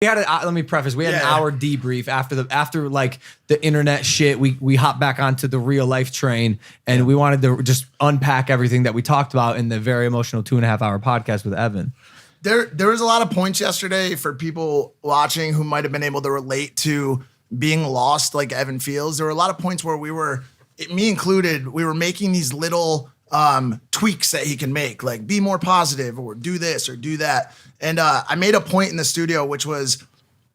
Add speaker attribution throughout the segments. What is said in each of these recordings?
Speaker 1: We had let me preface. We had an hour debrief after like the internet shit. We hopped back onto the real life train, and we wanted to just unpack everything that we talked about in the very emotional 2.5 hour podcast with Evan.
Speaker 2: There was a lot of points yesterday for people watching who might have been able to relate to being lost like Evan feels. There were a lot of points where we were, me included, we were making these little tweaks that he can make, like be more positive or do this or do that. And I made a point in the studio, which was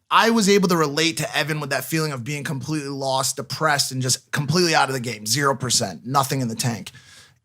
Speaker 2: I was able to relate to Evan with that feeling of being completely lost, depressed, and just completely out of the game, 0%, nothing in the tank.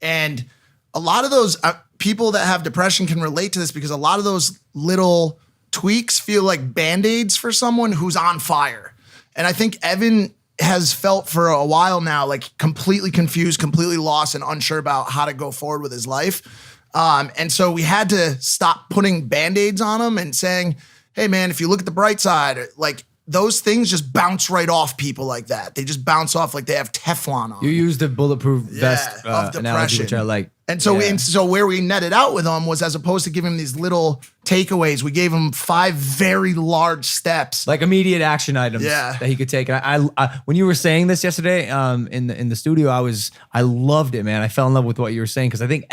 Speaker 2: And a lot of those people that have depression can relate to this because a lot of those little tweaks feel like Band-Aids for someone who's on fire. And I think Evan has felt for a while now like completely confused, completely lost, and unsure about how to go forward with his life. And so we had to stop putting Band-Aids on him and saying, hey man, if you look at the bright side, like those things just bounce right off people like that. They just bounce off like they have Teflon on.
Speaker 1: You used the bulletproof vest analogy, which I like.
Speaker 2: And so, so where we netted out with him was, as opposed to giving him these little takeaways, we gave him 5 very large steps,
Speaker 1: like immediate action items that he could take. And I when you were saying this yesterday, in the studio, I loved it, man. I fell in love with what you were saying because I think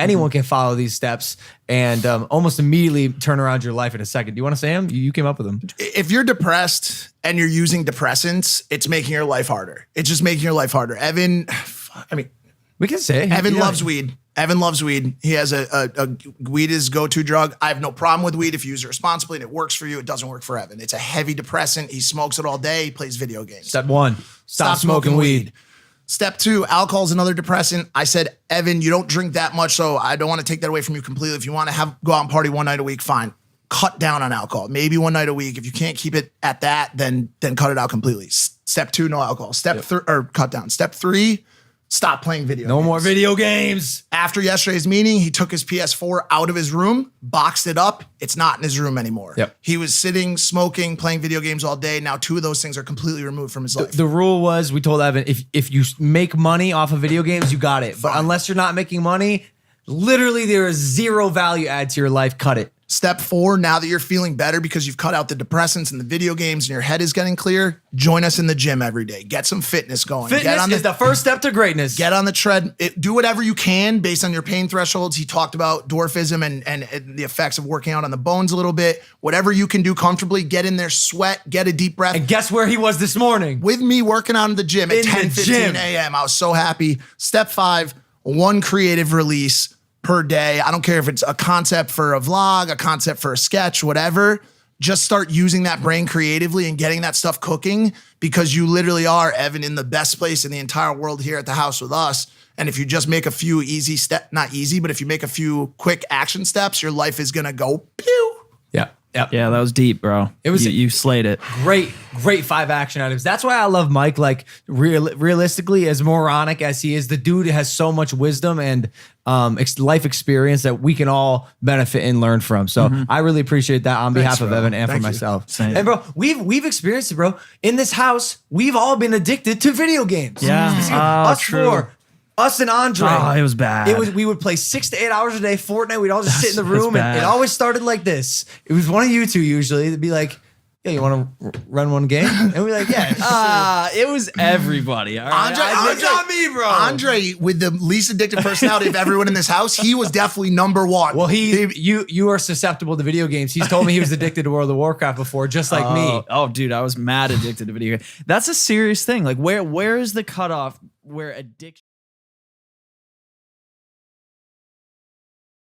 Speaker 1: anyone can follow these steps and almost immediately turn around your life in a second. Do you want to say them? You came up with them.
Speaker 2: If you're depressed and you're using depressants, it's making your life harder. It's just making your life harder. Evan, I mean.
Speaker 1: We can say
Speaker 2: Evan loves weed. Evan loves weed. He has a weed is go-to drug. I have no problem with weed if you use it responsibly and it works for you. It doesn't work for Evan. It's a heavy depressant. He smokes it all day. He plays video games.
Speaker 1: Step 1, stop smoking weed.
Speaker 2: Step 2, alcohol is another depressant. I said, Evan, you don't drink that much, so I don't want to take that away from you completely. If you want to go out and party one night a week, fine. Cut down on alcohol. Maybe one night a week. If you can't keep it at that, then cut it out completely. Step 2, no alcohol. Cut down. Step 3, stop playing video games.
Speaker 1: No more video games.
Speaker 2: After yesterday's meeting, he took his PS4 out of his room, boxed it up. It's not in his room anymore.
Speaker 1: Yep.
Speaker 2: He was sitting, smoking, playing video games all day. Now 2 of those things are completely removed from his life.
Speaker 1: The rule was, we told Evan, if you make money off of video games, you got it. But unless you're not making money, literally there is 0 value add to your life. Cut it.
Speaker 2: Step 4, now that you're feeling better because you've cut out the depressants and the video games and your head is getting clear, join us in the gym every day. Get some fitness going.
Speaker 1: Fitness is the first step to greatness.
Speaker 2: Get on the tread. Do whatever you can based on your pain thresholds. He talked about dwarfism and the effects of working out on the bones a little bit. Whatever you can do comfortably, get in there, sweat, get a deep breath.
Speaker 1: And guess where he was this morning?
Speaker 2: With me working out in the gym at 10:15 a.m. I was so happy. Step 5, 1 creative release per day. I don't care if it's a concept for a vlog, a concept for a sketch, whatever. Just start using that brain creatively and getting that stuff cooking, because you literally are, Evan, in the best place in the entire world here at the house with us. And if you just make a few easy steps, not easy, but if you make a few quick action steps, your life is going to go pew.
Speaker 1: Yeah. Yep.
Speaker 3: Yeah, that was deep, bro. It was you slayed it.
Speaker 1: Great 5 action items. That's why I love Mike. Like realistically, as moronic as he is, the dude has so much wisdom and life experience that we can all benefit and learn from. So I really appreciate that on behalf of Evan and for myself. And bro, we've experienced it, bro. In this house, we've all been addicted to video games.
Speaker 3: Yeah,
Speaker 1: us true. Us and Andre.
Speaker 3: Oh, it was bad.
Speaker 1: We would play 6 to 8 hours a day, Fortnite. We'd all just sit in the room, and it always started like this. It was one of you two usually. It'd be like, "Yeah, you want to run one game?" And we're like, "Yeah."
Speaker 3: It was everybody. All right?
Speaker 2: Andre,
Speaker 1: not me, bro.
Speaker 2: Andre, with the least addictive personality of everyone in this house, he was definitely number 1.
Speaker 1: Well, you are susceptible to video games. He's told me he was addicted to World of Warcraft before, just like me.
Speaker 3: Oh, dude, I was mad addicted to video games. That's a serious thing. Like, where is the cutoff where addiction?